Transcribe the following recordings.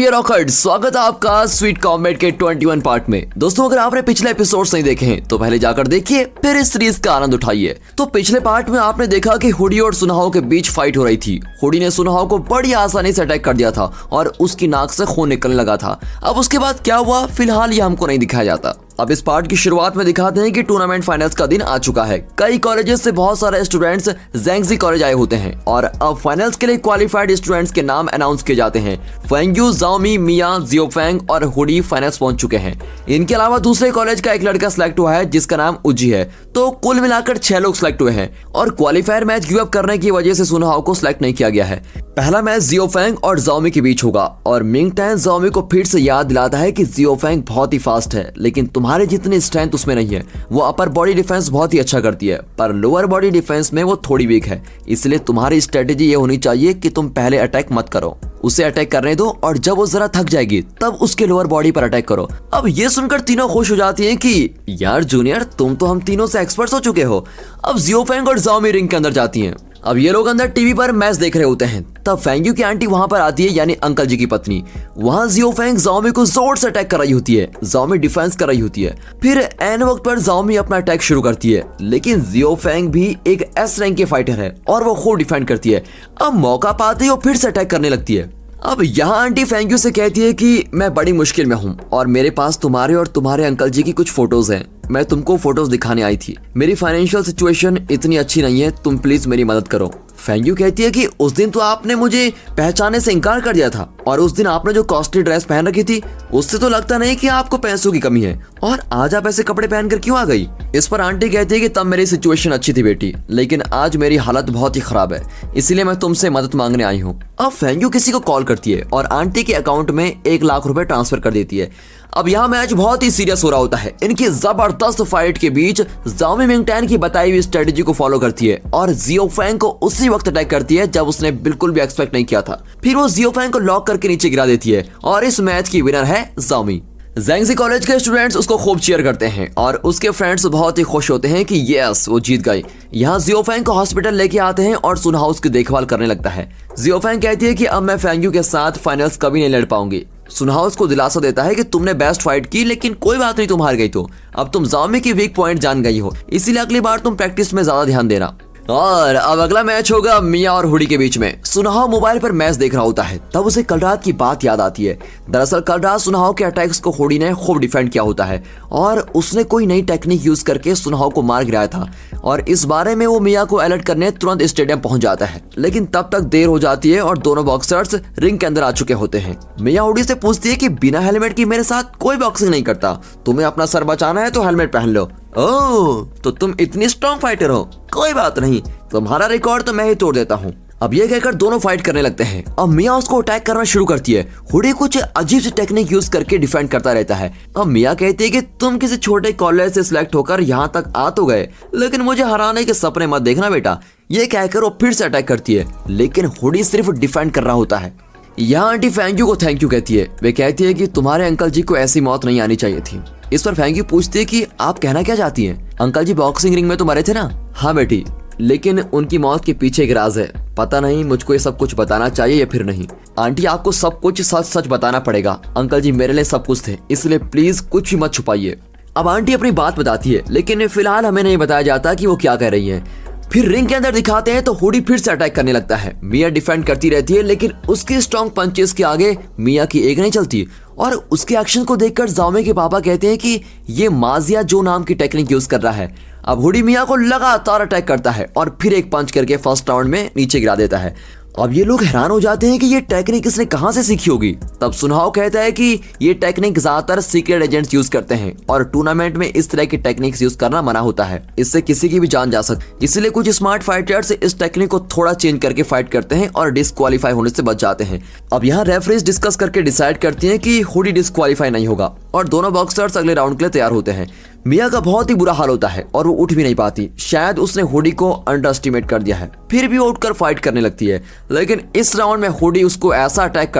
रॉकर्ड, स्वागत है आपका स्वीट कॉमेट के 21 पार्ट में। दोस्तों, अगर आपने पिछले एपिसोड्स नहीं देखे हैं तो पहले जाकर देखिए, फिर इस सीरीज का आनंद उठाइए। तो पिछले पार्ट में आपने देखा कि हुडी और सुनहाओ के बीच फाइट हो रही थी। हुडी ने सुनहाओ को बड़ी आसानी से अटैक कर दिया था और उसकी नाक से खून निकलने लगा था। अब उसके बाद क्या हुआ, फिलहाल ये हमको नहीं दिखाया जाता। अब इस पार्ट की शुरुआत में दिखाते हैं कि टूर्नामेंट फाइनल्स का दिन आ चुका है। कई कॉलेजेस से बहुत सारे स्टूडेंट्स ज़ैंगजी कॉलेज आए होते हैं और अब फाइनल्स के लिए क्वालिफाइड स्टूडेंट्स के नाम अनाउंस किए जाते हैं। फेंग्यू, जाओमी, मिया, जियोफेंग और हुडी फाइनल्स पहुंच चुके हैं। इनके अलावा दूसरे कॉलेज का एक लड़का सिलेक्ट हुआ है जिसका नाम उजी है। तो कुल मिलाकर 6 लोग सिलेक्ट हुए हैं और क्वालिफायर मैच गिव अप करने की वजह से सुनहाओ को सिलेक्ट नहीं किया गया है। पहला मैच जियोफेंग और जाओमी के बीच होगा और मिंग टैन जाओमी को फिर से याद दिलाता है कि जियोफेंग बहुत ही फास्ट है, लेकिन तुम्हारे जितनी स्ट्रेंथ उसमें नहीं है। वो अपर बॉडी डिफेंस बहुत ही अच्छा करती है, पर लोअर बॉडी डिफेंस में वो थोड़ी वीक है। इसलिए तुम्हारी स्ट्रेटेजी ये होनी चाहिए कि तुम पहले अटैक मत करो, उसे अटैक करने दो और जब वो जरा थक जाएगी तब उसके लोअर बॉडी पर अटैक करो। अब ये सुनकर तीनों खुश हो जाती हैं कि यार जूनियर, तुम तो हम तीनों से एक्सपर्ट हो चुके हो। अब जियोफेंग और जाओमी रिंग के अंदर जाती हैं। अब ये लोग अंदर टीवी पर मैच देख रहे होते हैं। तब फेंग्यू की आंटी वहां पर आती है, यानी अंकल जी की पत्नी। वहां जियोफेंग जाओमी को जोर से अटैक कर रही होती है, जाओमी डिफेंस कर रही होती है। फिर एन वक्त पर जाओमी अपना अटैक शुरू करती है, लेकिन जियोफेंग भी एक एस रैंक के फाइटर है और वो खूब डिफेंड करती है। अब मौका पाते ही वो फिर से अटैक करने लगती है। अब यहाँ आंटी फेंग्यू से कहती है कि मैं बड़ी मुश्किल में हूँ और मेरे पास तुम्हारे और तुम्हारे अंकल जी की कुछ फोटोज हैं। मैं तुमको फोटोज दिखाने आई थी। मेरी फाइनेंशियल सिचुएशन इतनी अच्छी नहीं है, तुम प्लीज मेरी मदद करो। फेंग्यू कहती है कि उस दिन तो आपने मुझे पहचानने से इनकार कर दिया था और उस दिन आपने जो कॉस्टली ड्रेस पहन रखी थी उससे तो लगता नहीं कि आपको पैसों की कमी है, और आज आप ऐसे कपड़े पहनकर क्यों आ गई। इस पर आंटी कहती है कि तब मेरी सिचुएशन अच्छी थी बेटी, लेकिन आज मेरी हालत बहुत ही खराब है, इसीलिए मैं तुमसे मदद मांगने आई हूँ। अब फेंग्यू किसी को कॉल करती है और आंटी के अकाउंट में 1 लाख रुपए ट्रांसफर कर देती है। अब यहाँ मैच बहुत ही सीरियस हो रहा होता है। इनकी जबरदस्त फाइट के बीच जाओमी मिंग टैन की बताई हुई स्ट्रेटेजी को फॉलो करती है और जियोफेंग को उसी वक्त अटैक करती है जब उसने बिल्कुल भी एक्सपेक्ट नहीं किया था। फिर वो जियोफेंग को लॉक करके नीचे गिरा देती है और इस मैच की विनर है जाओमी। ज़ैंगजी कॉलेज के स्टूडेंट्स उसको खूब चीयर करते हैं और उसके फ्रेंड्स बहुत ही खुश होते हैं कि यस, वो जीत गई। यहाँ जियोफेंग को हॉस्पिटल लेके आते हैं और सुनहाओ उसकी देखभाल करने लगता है। जियोफेंग कहती है कि अब मैं फेंग्यू के साथ फाइनल्स कभी नहीं लड़ पाऊंगी। सुनहाओ उसको दिलासा देता है कि तुमने बेस्ट फाइट की, लेकिन कोई बात नहीं, तुम हार गई तो अब तुम जाओमी की वीक पॉइंट जान गई हो, इसीलिए अगली बार तुम प्रैक्टिस में ज्यादा ध्यान देना। और अब अगला मैच होगा मिया और हुडी के बीच में। सुनहाओ मोबाइल पर मैच देख रहा होता है, तब उसे कल रात की बात याद आती है। दरअसल कल रात सुनहाओ के अटैक्स को हुडी ने खूब डिफेंड किया होता है और उसने कोई नई टेक्निक यूज करके सुनहाओ को मार गिराया था और इस बारे में वो मिया को अलर्ट करने तुरंत स्टेडियम पहुंच जाता है, लेकिन तब तक देर हो जाती है और दोनों बॉक्सर्स रिंग के अंदर आ चुके होते हैं। मिया हुडी से पूछती है कि बिना हेलमेट की मेरे साथ कोई बॉक्सिंग नहीं करता, तुम्हें अपना सर बचाना है तो हेलमेट पहन लो। ओह, तो तुम इतनी स्ट्रॉन्ग फाइटर हो, कोई बात नहीं, तुम्हारा रिकॉर्ड तो मैं ही तोड़ देता हूँ। अब ये कहकर दोनों फाइट करने लगते हैं। अब मिया उसको अटैक करना शुरू करती है। हुडी कुछ अजीब सी टेक्निक यूज करके डिफेंड करता रहता है। अब मिया कहती है कि तुम किसी छोटे कॉलेज से सिलेक्ट होकर यहाँ तक आ तो गए, लेकिन मुझे हराने के सपने मत देखना बेटा। ये कहकर वो फिर से अटैक करती है, लेकिन हुडी सिर्फ डिफेंड कर रहा होता है। यहाँ आंटी फेंग्यू को थैंक यू कहती है। वे कहती है कि तुम्हारे अंकल जी को ऐसी मौत नहीं आनी चाहिए थी। इस पर फेंग्यू पूछती है कि आप कहना क्या चाहती हैं? अंकल जी बॉक्सिंग रिंग में तो मरे थे ना? हाँ बेटी, लेकिन उनकी मौत के पीछे एक राज है। पता नहीं मुझको ये सब कुछ बताना चाहिए या फिर नहीं। आंटी, आपको सब कुछ सच सच बताना पड़ेगा। अंकल जी मेरे लिए सब कुछ थे, इसलिए प्लीज कुछ भी मत छुपाइए। अब आंटी अपनी बात बताती है, लेकिन फिलहाल हमें नहीं बताया जाता कि वो क्या कह रही है। फिर रिंग के अंदर दिखाते हैं तो हुडी फिर से अटैक करने लगता है। मिया डिफेंड करती रहती है, लेकिन उसकी स्ट्रॉन्ग पंचेस के आगे मिया की एक नहीं चलती और उसके एक्शन को देखकर जाओमी के पापा कहते हैं कि ये माजिया जो नाम की टेक्निक यूज कर रहा है। अब हुडी मिया को लगातार अटैक करता है और फिर एक पंच करके फर्स्ट राउंड में नीचे गिरा देता है। अब ये लोग हैरान हो जाते हैं कि ये टेक्निक इसने कहां से सीखी होगी। तब सुनहाओ कहता है कि ये टेक्निक ज्यादातर सीक्रेट एजेंट्स यूज करते हैं और टूर्नामेंट में इस तरह की टेक्निक्स यूज करना मना होता है, इससे किसी की भी जान जा सकती। इसलिए कुछ स्मार्ट फाइटर्स इस टेक्निक को थोड़ा चेंज करके फाइट करते हैं और डिस्क्वालीफाई होने से बच जाते हैं। अब यहाँ रेफरीज डिस्कस करके डिसाइड करती है कि हुडी डिस्क्वालीफाई नहीं होगा और दोनों बॉक्सर्स अगले राउंड के लिए तैयार होते हैं। मिया का बहुत ही बुरा हाल होता है और वो उठ भी नहीं पाती। शायद उसने हुडी को अंडर एस्टिमेट कर दिया है। फिर भी वो उठकर फाइट करने लगती है, लेकिन इस राउंड में हुडी उसको ऐसा अटैक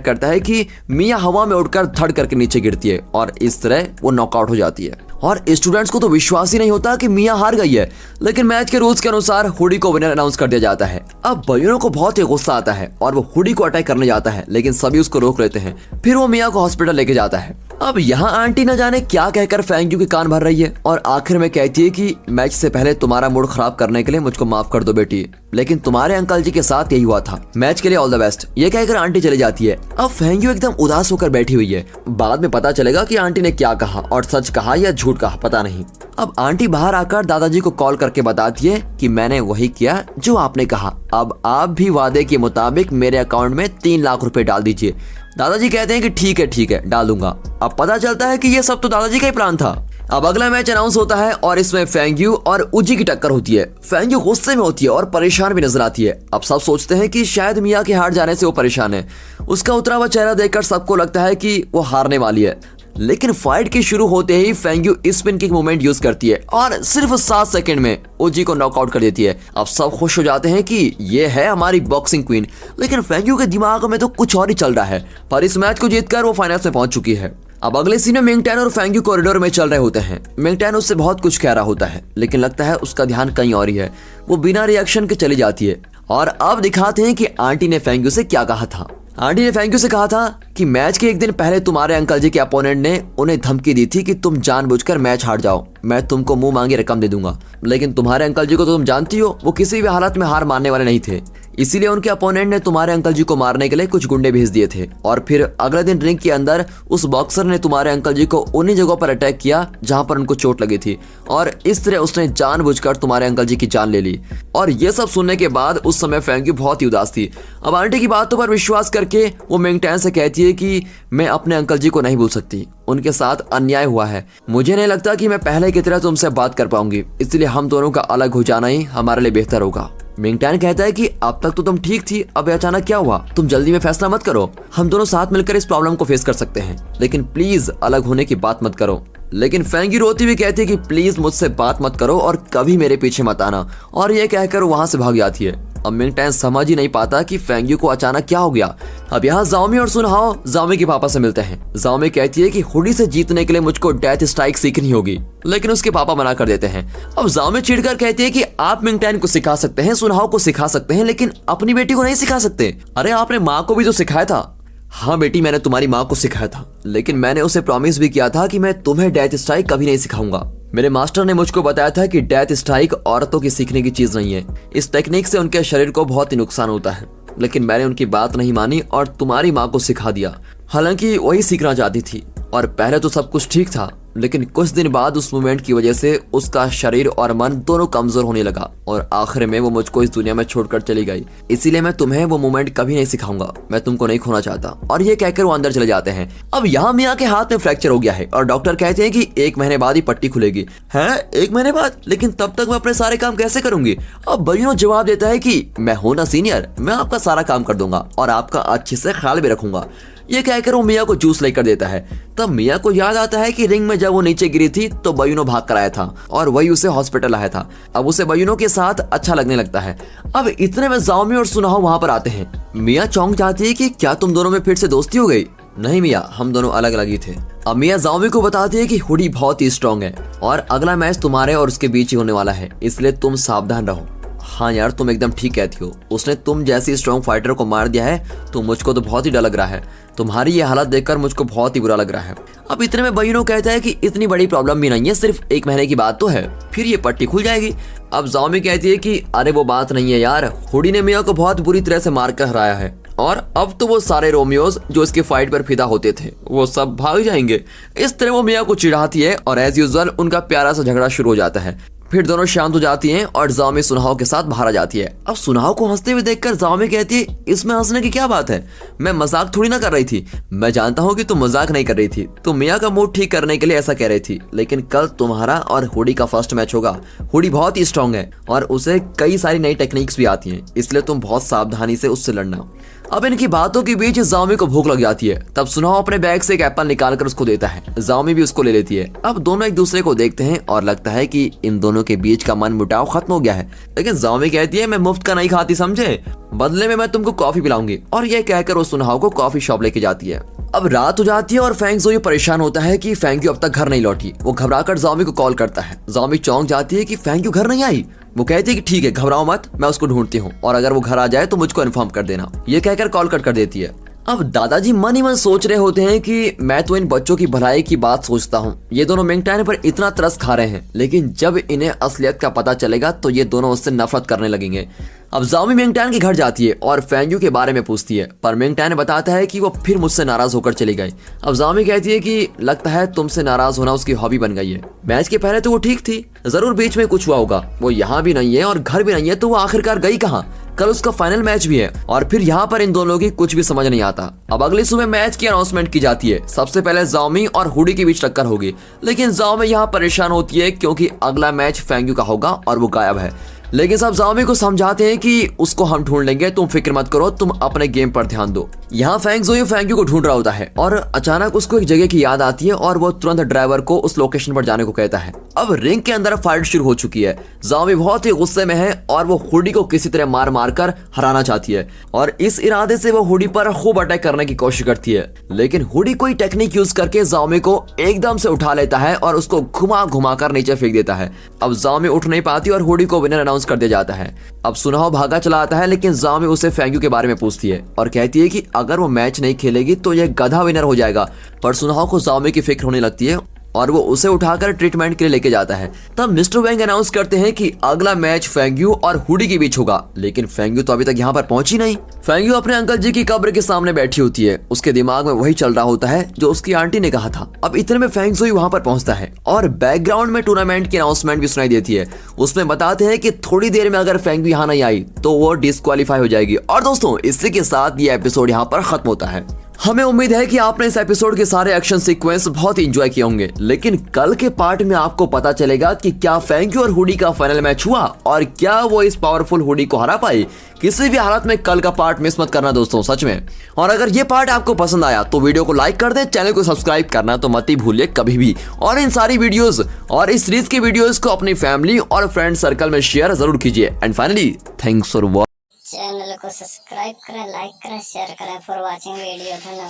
करता है कि मिया हवा में उड़कर धड़ करके नीचे गिरती है और इस तरह वो नॉकआउट हो जाती है। और स्टूडेंट्स को तो विश्वास ही नहीं होता कि मिया हार गई है, लेकिन मैच के रूल्स के अनुसार हुडी को विनर अनाउंस कर दिया जाता है। अब बयूनो को बहुत ही गुस्सा आता है और वो हुडी को अटैक करने जाता है, लेकिन सभी उसको रोक लेते हैं। फिर वो मिया को हॉस्पिटल लेके जाता है। अब यहाँ आंटी न जाने क्या कहकर फेंग यू के कान भर रही है और आखिर में कहती है कि मैच से पहले तुम्हारा मूड खराब करने के लिए मुझको माफ कर दो बेटी, लेकिन तुम्हारे अंकल जी के साथ यही हुआ था। मैच के लिए ऑल द बेस्ट, ये कहकर आंटी चली जाती है। अब फेंग यू एकदम उदास होकर बैठी हुई है। बाद में पता चलेगा कि आंटी ने क्या कहा और सच कहा या झूठ कहा, पता नहीं। अब आंटी बाहर आकर दादाजी को कॉल करके बताती है कि मैंने वही किया जो आपने कहा, अब आप भी वादे के मुताबिक मेरे अकाउंट में 3 लाख रुपए डाल दीजिए। दादाजी कहते हैं कि ठीक है डाल दूंगा। अब पता चलता है कि ये सब तो दादाजी का ही प्लान था। अब अगला मैच अनाउंस होता है और इसमें फेंग यू और उजी की टक्कर होती है। फेंग यू गुस्से में होती है और परेशान भी नजर आती है। अब सब सोचते हैं कि शायद मिया के हार जाने से वो परेशान है। उसका उतरा हुआ चेहरा देखकर सबको लगता है कि वो हारने वाली है, लेकिन फाइट के शुरू होते ही Feng Yu spin kick movement use करती है और सिर्फ 7 सेकंड में ओजी को नॉकआउट कर देती है। अब सब खुश हो जाते हैं कि ये है हमारी बॉक्सिंग क्वीन, लेकिन फेंग यू के दिमाग में तो कुछ और ही चल रहा है। पर इस मैच को जीतकर वो फाइनल्स में पहुंच चुकी है। अब अगले सीन में मिंग टैन और फेंग यू कॉरिडोर में चल रहे होते हैं। मिंग टैन उससे बहुत कुछ कह रहा होता है, लेकिन लगता है उसका ध्यान कहीं और ही है। वो बिना रिएक्शन के चली जाती है और अब दिखाते हैं कि आंटी ने फेंग यू से क्या कहा था। आंटी ने फेंग यू से कहा था कि मैच के एक दिन पहले तुम्हारे अंकल जी के अपोनेंट ने उन्हें धमकी दी थी कि तुम जानबूझकर मैच हार जाओ, मैं तुमको मुंह मांगी रकम दे दूंगा। लेकिन तुम्हारे अंकल जी को तो तुम जानती हो, वो किसी भी हालत में हार मानने वाले नहीं थे। इसीलिए उनके अपोनेंट ने तुम्हारे अंकल जी को मारने के लिए कुछ गुंडे भेज दिए थे और फिर अगले दिन रिंग के अंदर उस बॉक्सर ने तुम्हारे अंकल जी को उन्हीं जगहों पर अटैक किया जहां पर उनको चोट लगी थी और इस तरह उसने जानबूझकर तुम्हारे अंकल जी की जान ले ली। और ये सब सुनने के बाद उस समय फेंग यू बहुत ही उदास थी। अब आंटी की बातों पर विश्वास करके वो मिंग टैन से कहती है कि मैं अपने अंकल जी को नहीं भूल सकती, उनके साथ अन्याय हुआ है। मुझे नहीं लगता कि मैं पहले की तरह तुमसे बात कर पाऊंगी, इसलिए हम दोनों का अलग हो जाना ही हमारे लिए बेहतर होगा। मिंग टैन कहता है कि अब तक तो तुम ठीक थी, अब अचानक क्या हुआ? तुम जल्दी में फैसला मत करो, हम दोनों साथ मिलकर इस प्रॉब्लम को फेस कर सकते हैं, लेकिन प्लीज अलग होने की बात मत करो। लेकिन फेंग यू रोती हुई कहती है कि प्लीज मुझसे बात मत करो और कभी मेरे पीछे मत आना, और ये कहकर वहां से भाग जाती है। अब मिंग टैन समझ ही नहीं पाता कि फेंग यू को अचानक क्या हो गया। अब यहाँ जाओमी और सुनहाओ जाओमी के पापा से मिलते हैं। जाओमी कहती है कि हुडी से जीतने के लिए मुझको डेथ स्ट्राइक सीखनी होगी, लेकिन उसके पापा मना कर देते हैं। अब जाओमी चिढ़कर कहती है कि आप मिंग टैन को सिखा सकते हैं, सुनहाओ को सिखा सकते हैं, लेकिन अपनी बेटी को नहीं सिखा सकते। अरे आपने माँ को भी तो सिखाया था। हाँ बेटी, मैंने तुम्हारी माँ को सिखाया था, लेकिन मैंने उसे प्रॉमिस भी किया था कि मैं तुम्हें डेथ स्ट्राइक कभी नहीं सिखाऊंगा। मेरे मास्टर ने मुझको बताया था कि डेथ स्ट्राइक औरतों की सीखने की चीज नहीं है, इस टेक्निक से उनके शरीर को बहुत ही नुकसान होता है। लेकिन मैंने उनकी बात नहीं मानी और तुम्हारी माँ को सिखा दिया। हालांकि वही सीखना चाहती थी और पहले तो सब कुछ ठीक था, लेकिन कुछ दिन बाद उस मूवमेंट की वजह से उसका शरीर और मन दोनों कमजोर होने लगा और आखिर में वो मुझको इस दुनिया में छोड़कर चली गई। इसीलिए मैं तुम्हें वो मूवमेंट कभी नहीं सिखाऊंगा, मैं तुमको नहीं खोना चाहता। और ये कहकर वो अंदर चले जाते हैं। अब यहाँ मिया के हाथ में फ्रैक्चर हो गया है और डॉक्टर कहते हैं कि 1 महीने बाद ही पट्टी खुलेगी। है 1 महीने बाद? लेकिन तब तक मैं अपने सारे काम कैसे करूंगी? अब बयूनो जवाब देता है कि मैं हूं ना सीनियर, मैं आपका सारा काम कर दूंगा और आपका अच्छे से ख्याल भी रखूंगा। ये कहकर वो मिया को जूस लेकर देता है। तब मिया को याद आता है कि रिंग में जब वो नीचे गिरी थी तो बयूनो भाग कर आया था और वही उसे हॉस्पिटल आया था। अब उसे बयूनो के साथ अच्छा लगने लगता है। अब इतने में जाओमी और सुनहाओ वहां पर आते हैं। मिया चौंक जाती है कि क्या तुम दोनों में फिर से दोस्ती हो गई? नहीं मिया, हम दोनों अलग अलग ही थे। अब मिया जाओमी को बताती है कि हुडी बहुत ही स्ट्रॉन्ग है और अगला मैच तुम्हारे और उसके बीच ही होने वाला है, इसलिए तुम सावधान रहो। हाँ यार, तुम एकदम ठीक कहती हो, उसने तुम जैसी स्ट्रॉन्ग फाइटर को मार दिया है तो मुझको तो बहुत ही डर लग रहा है। तुम्हारी ये हालत देखकर मुझको बहुत ही बुरा लग रहा है। अब इतने में बयूनो कहता है कि इतनी बड़ी प्रॉब्लम भी नहीं है, सिर्फ 1 महीने की बात तो है, फिर ये पट्टी खुल जाएगी। अब जाओमी कहती है कि अरे वो बात नहीं है यार, हुडी ने मिया को बहुत बुरी तरह से मार कर हराया है और अब तो वो सारे रोमियोज जो इसकी फाइट पर फिदा होते थे वो सब भाग जाएंगे। इस तरह वो मिया को चिढ़ाती है और एज यूजुअल उनका प्यारा सा झगड़ा शुरू हो जाता है। फिर दोनों शांत हो जाती हैं और जाओमी सुनहाओ के साथ बाहर आ जाती है। अब सुनहाओ को हंसते हुए देखकर जाओमी कहती है, इसमें हंसने की क्या बात है, मैं मजाक थोड़ी ना कर रही थी। मैं जानता हूँ कि तुम मजाक नहीं कर रही थी, तुम मिया का मूड ठीक करने के लिए ऐसा कह रही थी, लेकिन कल तुम्हारा और हुडी का फर्स्ट मैच होगा। हुडी बहुत ही स्ट्रांग है और उसे कई सारी नई टेक्निक्स भी आती हैं, इसलिए तुम बहुत सावधानी से उससे लड़ना। अब इनकी बातों के बीच जाओमी को भूख लग जाती है। तब सुनहाओ अपने बैग से एक एप्पल निकालकर उसको देता है। जाओमी भी उसको ले लेती है। अब दोनों एक दूसरे को देखते हैं और लगता है कि इन दोनों के बीच का मन मुटाव खत्म हो गया है। लेकिन जाओमी कहती है, मैं मुफ्त का नहीं खाती समझे, बदले में मैं तुमको कॉफी पिलाऊंगी। और यह कहकर वो सुनहाओ को कॉफी शॉप लेके जाती है। अब रात हो जाती है और फेंग जोई परेशान होता है कि फेंग्यू अब तक घर नहीं लौटी। वो घबराकर ज़ॉम्बी को कॉल करता है। ज़ॉम्बी चौंक जाती है कि फेंग्यू घर नहीं आई। वो कहती है कि ठीक है, घबराओ मत, मैं उसको ढूंढती हूँ और अगर वो घर आ जाए तो मुझको इन्फॉर्म कर देना। ये कहकर कॉल कट कर देती है। अब दादाजी मन ही मन सोच रहे होते हैं कि मैं तो इन बच्चों की भलाई की बात सोचता हूँ, ये दोनों मिंगटैन पर इतना तरस खा रहे हैं, लेकिन जब इन्हें असलियत का पता चलेगा तो ये दोनों उससे नफरत करने लगेंगे। अब ज़ॉम्बी मिंगटैन के घर जाती है और फेंग्यू के बारे में पूछती है, पर मिंगटैन बताता है कि वो फिर मुझसे नाराज होकर चली गई। अब ज़ॉम्बी कहती है कि लगता है तुमसे नाराज होना उसकी हॉबी बन गई है। मैच के पहले तो वो ठीक थी, जरूर बीच में कुछ हुआ होगा। वो यहाँ भी नहीं है और घर भी नहीं है, तो वो आखिरकार गई कहाँ? कल उसका फाइनल मैच भी है और फिर यहाँ पर इन दोनों की कुछ भी समझ नहीं आता। अब अगली सुबह मैच की अनाउंसमेंट की जाती है। सबसे पहले ज़ॉम्बी और हुडी के बीच टक्कर होगी, लेकिन ज़ॉम्बी यहाँ परेशान होती है क्योंकि अगला मैच फेंग्यू का होगा और वो गायब है। लेकिन सब ज़ॉम्बी को समझाते हैं कि उसको हम ढूंढ लेंगे, तुम फिक्र मत करो, तुम अपने गेम पर ध्यान दो। यहाँ फेंग जोई फेंग्यू को ढूंढ रहा होता है और अचानक उसको एक जगह की याद आती है और वो तुरंत ड्राइवर को उस लोकेशन पर जाने को कहता है। अब रिंग के अंदर फाइट शुरू हो चुकी है। ज़ॉम्बी बहुत ही गुस्से में है और वो हुडी को किसी तरह मार मार कर हराना चाहती है और इस इरादे से वो हुडी पर खूब अटैक करने की कोशिश करती है, लेकिन हुडी कोई टेक्निक यूज करके ज़ॉम्बी को एकदम से उठा लेता है और उसको घुमा घुमा कर नीचे फेंक देता है। अब ज़ॉम्बी उठ नहीं पाती और हुडी को विनर अनाउंस कर दिया जाता है। अब सुनाहो भागा चला आता है, लेकिन ज़ॉम्बी उसे फेंग्यू के बारे में पूछती है और कहती है कि अगर वो मैच नहीं खेलेगी तो यह गधा विनर हो जाएगा। पर सुनाहो को ज़ॉम्बी की फिक्र होने लगती है और वो उसे उठाकर ट्रीटमेंट के लिए लेके जाता है। तब मिस्टर वैंग अनाउंस करते हैं कि अगला मैच फेंग्यू और हुडी के बीच होगा, लेकिन फेंग्यू तो अभी तक यहाँ पर पहुंची नहीं। फेंग्यू अपने अंकल जी की कब्र के सामने बैठी होती है। उसके दिमाग में वही चल रहा होता है जो उसकी आंटी ने कहा था। अब इतने में फेंग जोई वहां पर पहुंचता है और बैकग्राउंड में टूर्नामेंट की अनाउंसमेंट भी सुनाई देती है। उसमें बताते हैं कि थोड़ी देर में अगर फेंग्यू यहाँ नहीं आई तो वो डिस्क्वालीफाई हो जाएगी। और दोस्तों, इसी के साथ ये एपिसोड यहाँ पर खत्म होता है। हमें उम्मीद है कि आपने इस एपिसोड के सारे एक्शन सीक्वेंस बहुत ही एंजॉय किए होंगे, लेकिन कल के पार्ट में आपको पता चलेगा कि क्या फेंग्यू और हुडी का फाइनल मैच हुआ और क्या वो इस पावरफुल हुडी को हरा पाई। किसी भी हालत में कल का पार्ट मिस मत करना दोस्तों, सच में। और अगर ये पार्ट आपको पसंद आया तो वीडियो को लाइक कर दें, चैनल को सब्सक्राइब करना तो मत ही भूलिए कभी भी। और इन सारी वीडियोस और इस सीरीज की वीडियोस को अपनी फैमिली और फ्रेंड सर्कल में शेयर जरूर कीजिए। And finally, thanks for watching. Channel को सब्सक्राइब करें, लाइक करें, शेयर करें फॉर वॉचिंग वीडियो। धन्यवाद।